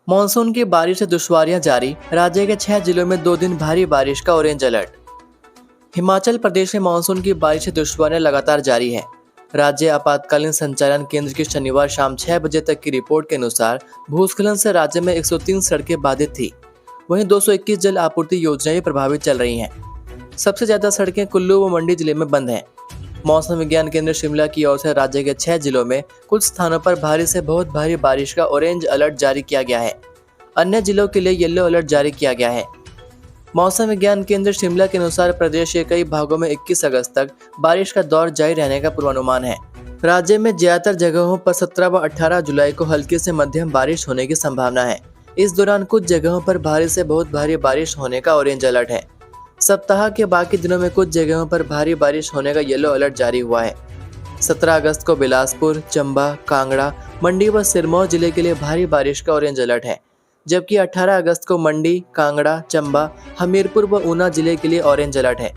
Monsoon की बारिश से दुश्वारियां जारी। राज्य के 6 जिलों में 2 दिन भारी बारिश का ऑरेंज अलर्ट। हिमाचल प्रदेश में मानसून की बारिश से दुश्वारियां लगातार जारी है। राज्य आपातकालीन संचालन केंद्र की शनिवार शाम 6 बजे तक की रिपोर्ट के अनुसार भूस्खलन से राज्य में 103 सड़कें बाधित थी। वहीं 221 जल आपूर्ति योजनाएं प्रभावित चल रही हैं। सबसे ज्यादा सड़कें कुल्लू व मंडी जिले में बंद हैं। मौसम विज्ञान केंद्र शिमला की ओर से राज्य के 6 जिलों में कुछ स्थानों पर भारी से बहुत भारी बारिश का ऑरेंज अलर्ट जारी किया गया है। अन्य जिलों के लिए येलो अलर्ट जारी किया गया है। मौसम विज्ञान केंद्र शिमला के अनुसार प्रदेश के कई भागों में 21 अगस्त तक बारिश का दौर जारी रहने का पूर्वानुमान है। राज्य में ज्यादातर जगहों पर 17 व 18 जुलाई को हल्की से मध्यम बारिश होने की संभावना है। इस दौरान कुछ जगहों पर भारी से बहुत भारी बारिश होने का ऑरेंज अलर्ट है। सप्ताह के बाकी दिनों में कुछ जगहों पर भारी बारिश होने का येलो अलर्ट जारी हुआ है। 17 अगस्त को बिलासपुर, चंबा, कांगड़ा, मंडी व सिरमौर जिले के लिए भारी बारिश का ऑरेंज अलर्ट है, जबकि 18 अगस्त को मंडी, कांगड़ा, चंबा, हमीरपुर व ऊना जिले के लिए ऑरेंज अलर्ट है।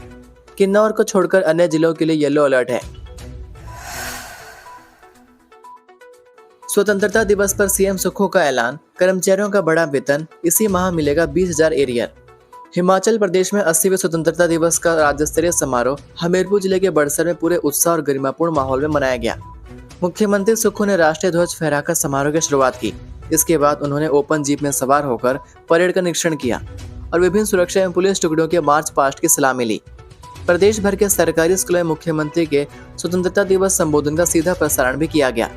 किन्नौर को छोड़कर अन्य जिलों के लिए येलो अलर्ट है। स्वतंत्रता दिवस पर सीएम सुक्खू का ऐलान, कर्मचारियों का बड़ा वेतन, इसी माह मिलेगा 20,000 एरियर। हिमाचल प्रदेश में 80वें स्वतंत्रता दिवस का राज्य स्तरीय समारोह हमीरपुर जिले के बड़सर में पूरे उत्साह और गरिमापूर्ण माहौल में मनाया गया। मुख्यमंत्री सुक्खू ने राष्ट्रीय ध्वज फहराकर समारोह की शुरुआत की। इसके बाद उन्होंने ओपन जीप में सवार होकर परेड का निरीक्षण किया और विभिन्न सुरक्षा एवं पुलिस टुकड़ियों के मार्च पास्ट की सलामी ली। प्रदेश भर के सरकारी स्कूलों में मुख्यमंत्री के स्वतंत्रता दिवस संबोधन का सीधा प्रसारण भी किया गया।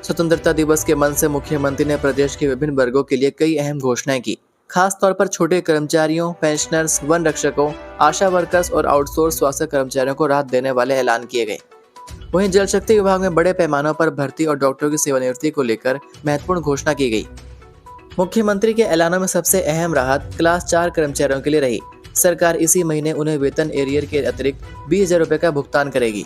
स्वतंत्रता दिवस के मंच से मुख्यमंत्री ने प्रदेश के विभिन्न वर्गों के लिए कई अहम घोषणाएं की। खास तौर पर छोटे कर्मचारियों, पेंशनर्स, वन रक्षकों, आशा वर्कर्स और आउटसोर्स स्वास्थ्य कर्मचारियों को राहत देने वाले ऐलान किए गए। वहीं जल शक्ति विभाग में बड़े पैमाने पर भर्ती और डॉक्टरों की सेवानिवृत्ति को लेकर महत्वपूर्ण घोषणा की गई। मुख्यमंत्री के ऐलानों में सबसे अहम राहत क्लास 4 कर्मचारियों के लिए रही। सरकार इसी महीने उन्हें वेतन एरियर के अतिरिक्त 20,000 रुपए का भुगतान करेगी।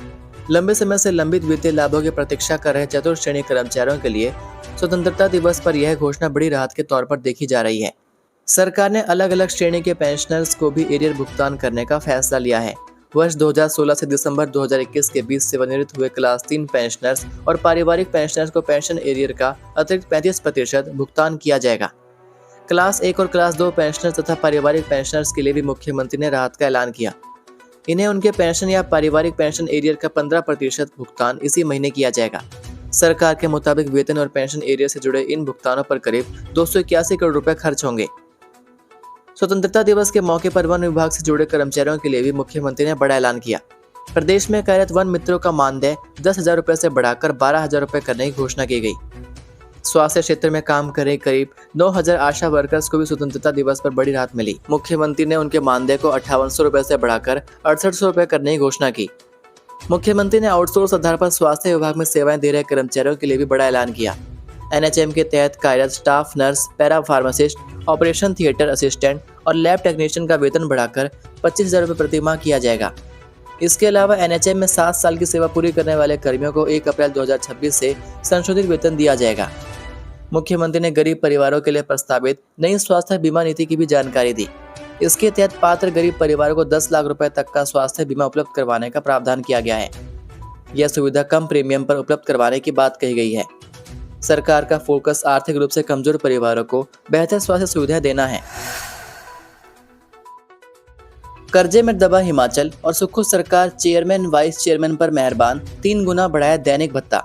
लंबे समय से लंबित वित्तीय लाभों की प्रतीक्षा कर रहे चतुर्थ श्रेणी कर्मचारियों के लिए स्वतंत्रता दिवस पर यह घोषणा बड़ी राहत के तौर पर देखी जा रही है। सरकार ने अलग अलग श्रेणी के पेंशनर्स को भी एरियर भुगतान करने का फैसला लिया है। वर्ष 2016 से दिसंबर 2021 के बीच सेवानिवृत्त हुए क्लास 3 पेंशनर्स और पारिवारिक पेंशनर्स को पेंशन एरियर का अतिरिक्त 35% भुगतान किया जाएगा। क्लास 1 और क्लास 2 पेंशनर्स तथा पारिवारिक पेंशनर्स के लिए भी मुख्यमंत्री ने राहत का ऐलान किया। इन्हें उनके पेंशन या पारिवारिक पेंशन एरियर का 15% भुगतान इसी महीने किया जाएगा। सरकार के मुताबिक वेतन और पेंशन एरियर से जुड़े इन भुगतानों पर करीब 281 करोड़ रुपए खर्च होंगे। स्वतंत्रता दिवस के मौके पर वन विभाग से जुड़े कर्मचारियों के लिए भी मुख्यमंत्री ने बड़ा ऐलान किया। प्रदेश में कार्यरत वन मित्रों का मानदेय 10,000 रुपए से बढ़ाकर 12,000 रुपए करने की घोषणा की गई। स्वास्थ्य क्षेत्र में काम कर रहे करीब 9,000 आशा वर्कर्स को भी स्वतंत्रता दिवस पर बड़ी राहत मिली। मुख्यमंत्री ने उनके मानदेय को 5800 रुपए से बढ़ाकर 6800 रुपए करने की घोषणा की। मुख्यमंत्री ने आउटसोर्स आधार पर स्वास्थ्य विभाग में सेवाएं दे रहे कर्मचारियों के लिए भी बड़ा ऐलान किया। एनएचएम के तहत कार्यरत staff nurse, para pharmacist, operation theatre assistant और लैब टेक्नीशियन का वेतन बढ़ाकर 25,000 रुपये प्रति माह किया जाएगा। इसके अलावा एनएचएम में 7 साल की सेवा पूरी करने वाले कर्मियों को 1 अप्रैल 2026 से संशोधित वेतन दिया जाएगा। मुख्यमंत्री ने गरीब परिवारों के लिए प्रस्तावित नई स्वास्थ्य बीमा नीति की भी जानकारी दी। इसके तहत पात्र गरीब परिवारों को 10 लाख रुपए तक का स्वास्थ्य बीमा उपलब्ध करवाने का प्रावधान किया गया है। यह सुविधा कम प्रीमियम पर उपलब्ध करवाने की बात कही गई है। सरकार का फोकस आर्थिक रूप से कमजोर परिवारों को बेहतर स्वास्थ्य सुविधाएं देना है। कर्जे में दबा हिमाचल और सुक्खू सरकार चेयरमैन वाइस चेयरमैन पर मेहरबान, 3 गुना बढ़ाया दैनिक भत्ता।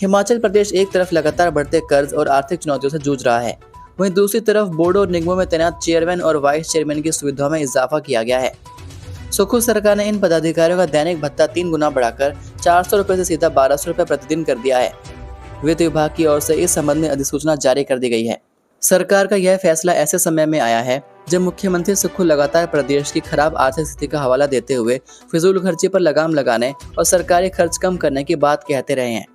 हिमाचल प्रदेश एक तरफ लगातार बढ़ते कर्ज और आर्थिक चुनौतियों से जूझ रहा है, वहीं दूसरी तरफ बोर्ड और निगमों में तैनात चेयरमैन और वाइस चेयरमैन की सुविधाओं में इजाफा किया गया है। सुक्खू सरकार ने इन पदाधिकारियों का दैनिक भत्ता 3 गुना बढ़ाकर 400 रुपए से सीधा 1200 रुपए प्रतिदिन कर दिया है। वित्त विभाग की ओर से इस संबंध में अधिसूचना जारी कर दी गई है। सरकार का यह फैसला ऐसे समय में आया है जब मुख्यमंत्री सुक्खू लगातार प्रदेश की खराब आर्थिक स्थिति का हवाला देते हुए फिजूल खर्ची पर लगाम लगाने और सरकारी खर्च कम करने की बात कहते रहे हैं।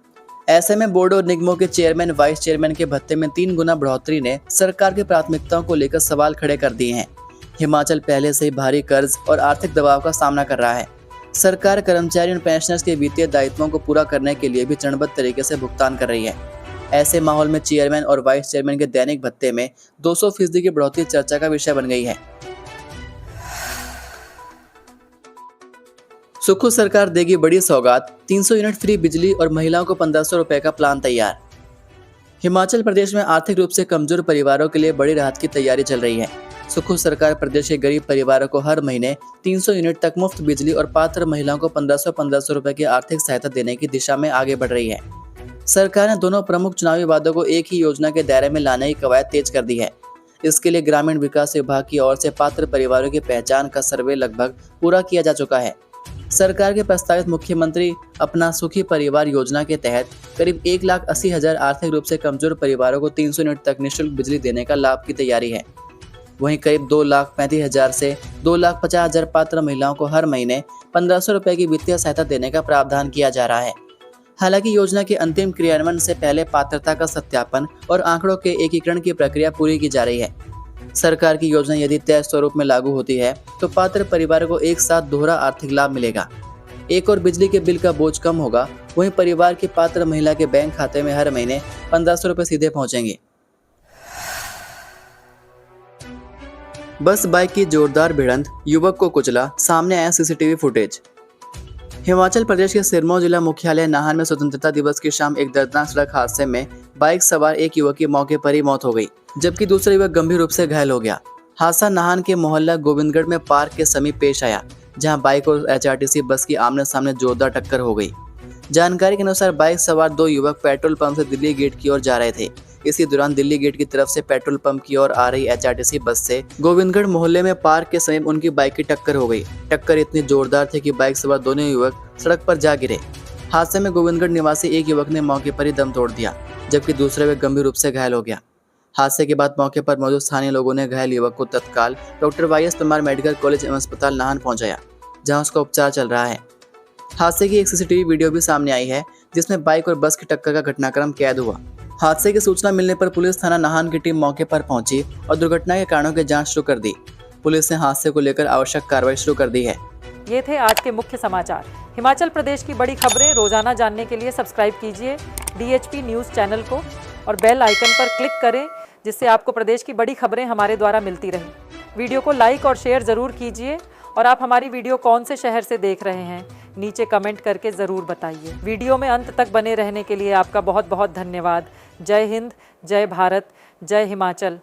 ऐसे में बोर्ड और निगमों के चेयरमैन वाइस चेयरमैन के भत्ते में 3 गुना बढ़ोतरी ने सरकार की प्राथमिकताओं को लेकर सवाल खड़े कर दिए हैं। हिमाचल पहले से ही भारी कर्ज और आर्थिक दबाव का सामना कर रहा है। सरकार कर्मचारी और पेंशनर्स के वित्तीय दायित्वों को पूरा करने के लिए भी चरणबद्ध तरीके से भुगतान कर रही है। ऐसे माहौल में चेयरमैन और वाइस चेयरमैन के दैनिक भत्ते में 200% की बढ़ोतरी चर्चा का विषय बन गई है। सुक्खू सरकार देगी बड़ी सौगात, 300 यूनिट फ्री बिजली और महिलाओं को 1500 रुपए का प्लान तैयार। हिमाचल प्रदेश में आर्थिक रूप से कमजोर परिवारों के लिए बड़ी राहत की तैयारी चल रही है। सुखू सरकार प्रदेश के गरीब परिवारों को हर महीने 300 यूनिट तक मुफ्त बिजली और पात्र महिलाओं को 1500 रुपए की आर्थिक सहायता देने की दिशा में आगे बढ़ रही है। सरकार ने दोनों प्रमुख चुनावी वादों को एक ही योजना के दायरे में लाने की कवायद तेज कर दी है। इसके लिए ग्रामीण विकास विभाग की ओर से पात्र परिवारों की पहचान का सर्वे लगभग पूरा किया जा चुका है। सरकार के प्रस्तावित मुख्यमंत्री अपना सुखी परिवार योजना के तहत करीब 1,80,000 आर्थिक रूप से कमजोर परिवारों को 300 यूनिट तक निःशुल्क बिजली देने का लाभ की तैयारी है। वहीं करीब 2,35,000 से 2,50,000 पात्र महिलाओं को हर महीने 1,500 रुपए की वित्तीय सहायता देने का प्रावधान किया जा रहा है। हालांकि योजना के अंतिम क्रियान्वयन से पहले पात्रता का सत्यापन और आंकड़ों के एकीकरण की प्रक्रिया पूरी की जा रही है। सरकार की योजना यदि तय स्वरूप में लागू होती है तो पात्र परिवारों को एक साथ दोहरा आर्थिक लाभ मिलेगा। एक और बिजली के बिल का बोझ कम होगा, वहीं परिवार की पात्र महिला के बैंक खाते में हर महीने 1,500 रुपए सीधे पहुंचेंगे। बस बाइक की जोरदार भिड़ंत, युवक को कुचला, सामने आया सीसीटीवी फुटेज। हिमाचल प्रदेश के सिरमौर जिला मुख्यालय नाहन में स्वतंत्रता दिवस की शाम एक दर्दनाक सड़क हादसे में बाइक सवार एक युवक की मौके पर ही मौत हो गई, जबकि दूसरा युवक गंभीर रूप से घायल हो गया। हादसा नाहन के मोहल्ला गोविंदगढ़ में पार्क के समीप पेश आया, जहां बाइक और एचआरटीसी बस की आमने सामने जोरदार टक्कर हो गई। जानकारी के अनुसार बाइक सवार दो युवक पेट्रोल पंप से दिल्ली गेट की ओर जा रहे थे। इसी दौरान दिल्ली गेट की तरफ से पेट्रोल पंप की ओर आ रही एचआरटीसी बस से गोविंदगढ़ मोहल्ले में पार्क के समीप उनकी बाइक की टक्कर हो गई। टक्कर इतनी जोरदार थी कि बाइक सवार दोनों युवक सड़क पर जा गिरे। हादसे में गोविंदगढ़ निवासी एक युवक ने मौके पर ही दम तोड़ दिया, जबकि दूसरा युवक गंभीर रूप से घायल हो गया। हादसे के बाद मौके पर मौजूद स्थानीय लोगों ने घायल युवक को तत्काल doctor Y S Parmar medical college एवं अस्पताल नाहन पहुंचाया, जहां उसका उपचार चल रहा है। हादसे की एक सीसीटीवी वीडियो भी सामने आई है, जिसमें बाइक और बस की टक्कर का घटनाक्रम कैद हुआ। हादसे की सूचना मिलने पर पुलिस थाना नाहन की टीम मौके पर पहुंची और दुर्घटना के कारणों की जांच शुरू कर दी। पुलिस ने हादसे को लेकर आवश्यक कार्रवाई शुरू कर दी है। ये थे आज के मुख्य समाचार। हिमाचल प्रदेश की बड़ी खबरें रोजाना जानने के लिए सब्सक्राइब कीजिए DHP न्यूज़ चैनल को और बेल आइकन पर क्लिक करें, जिससे आपको प्रदेश की बड़ी खबरें हमारे द्वारा मिलती रहें। वीडियो को लाइक और शेयर ज़रूर कीजिए और आप हमारी वीडियो कौन से शहर से देख रहे हैं नीचे कमेंट करके ज़रूर बताइए। वीडियो में अंत तक बने रहने के लिए आपका बहुत बहुत धन्यवाद। जय हिंद, जय भारत, जय हिमाचल।